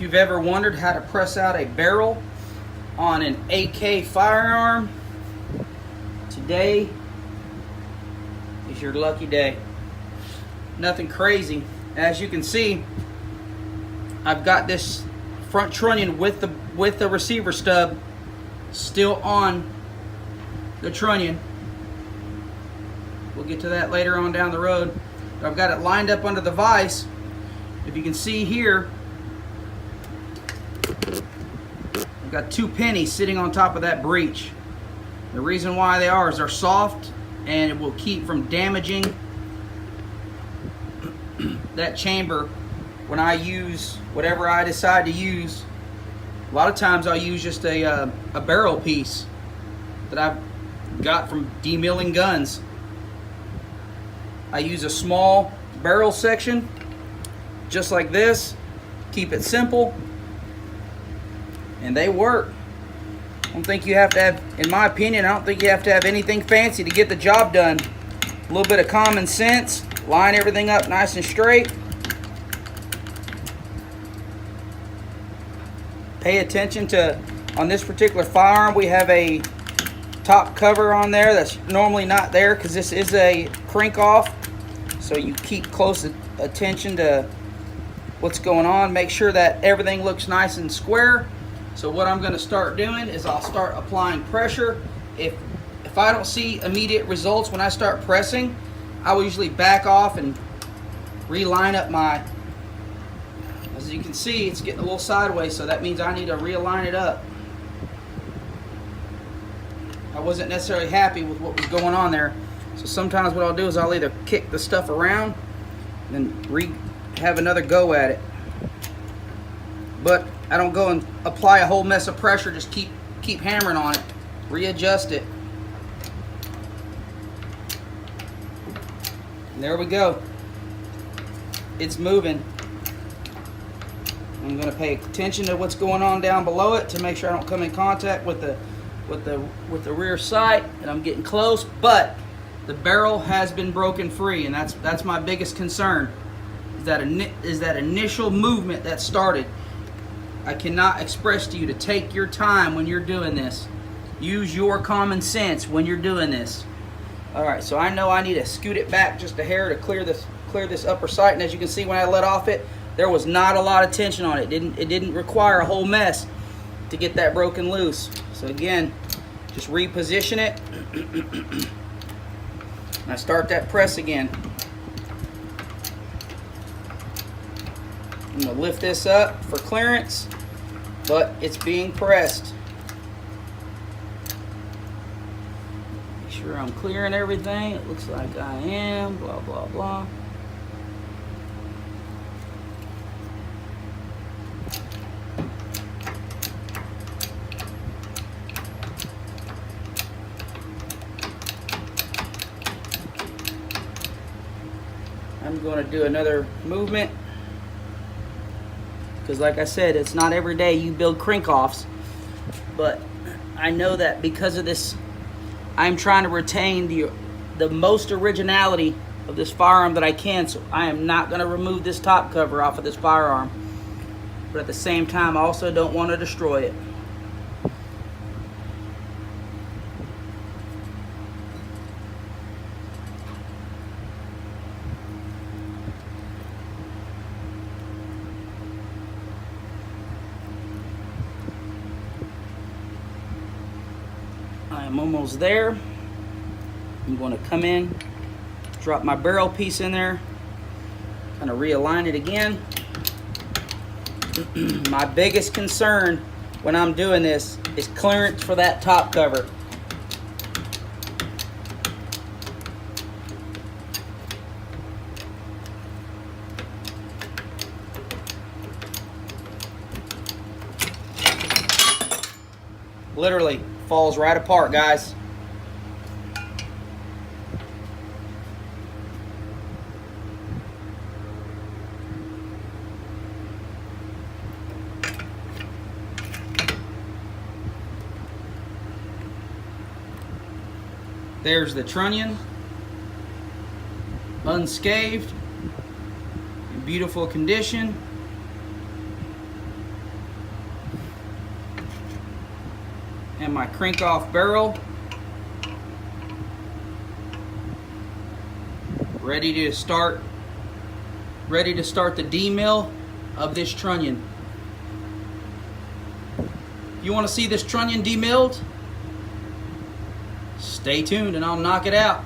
you've ever wondered how to press out a barrel on an AK firearm, today is your lucky day. Nothing crazy. As you can see, I've got this front trunnion with the receiver stub still on the trunnion. We'll get to that later on down the road. But I've got it lined up under the vise. If you can see here, I've got two pennies sitting on top of that breech. The reason why they are is they're soft and it will keep from damaging that chamber when I use whatever I decide to use. A lot of times I'll use just a barrel piece that I've got from demilling guns. I use a small barrel section just like this, keep it simple, and they work. I don't think you have to have, in my opinion, I don't think you have to have anything fancy to get the job done. A little bit of common sense, line everything up nice and straight. Pay attention to, on this particular firearm, we have a top cover on there that's normally not there because this is a krinkov. So you keep close attention to what's going on. Make sure that everything looks nice and square. So what I'm going to start doing is I'll start applying pressure. If I don't see immediate results when I start pressing, I will usually back off and reline up my, as you can see, it's getting a little sideways, so that means I need to realign it up. I wasn't necessarily happy with what was going on there. So sometimes what I'll do is I'll either kick the stuff around and then have another go at it. But I don't go and apply a whole mess of pressure, just keep hammering on it, readjust it. And there we go. It's moving. I'm going to pay attention to what's going on down below it to make sure I don't come in contact with the rear sight, and I'm getting close, but the barrel has been broken free, and that's my biggest concern. Is that initial movement that started. I cannot express to you to take your time when you're doing this. Use your common sense when you're doing this. All right, so I know I need to scoot it back just a hair to clear this upper sight, and as you can see when I let off it, there was not a lot of tension on it. It didn't require a whole mess to get that broken loose. So again, just reposition it. And I start that press again. I'm going to lift this up for clearance, but it's being pressed. Make sure I'm clearing everything. It looks like I am, blah, blah, blah. I'm going to do another movement because, like I said, it's not every day you build krinkovs, but I know that because of this, I'm trying to retain the most originality of this firearm that I can, so I am not going to remove this top cover off of this firearm, but at the same time I also don't want to destroy it. I'm almost there. I'm going to come in, drop my barrel piece in there, kind of realign it again. My biggest concern when I'm doing this is clearance for that top cover. Literally falls right apart, guys. There's the trunnion, unscathed, in beautiful condition. and my krinkov barrel. Ready to start the demill of this trunnion. If you want to see this trunnion demilled, stay tuned and I'll knock it out.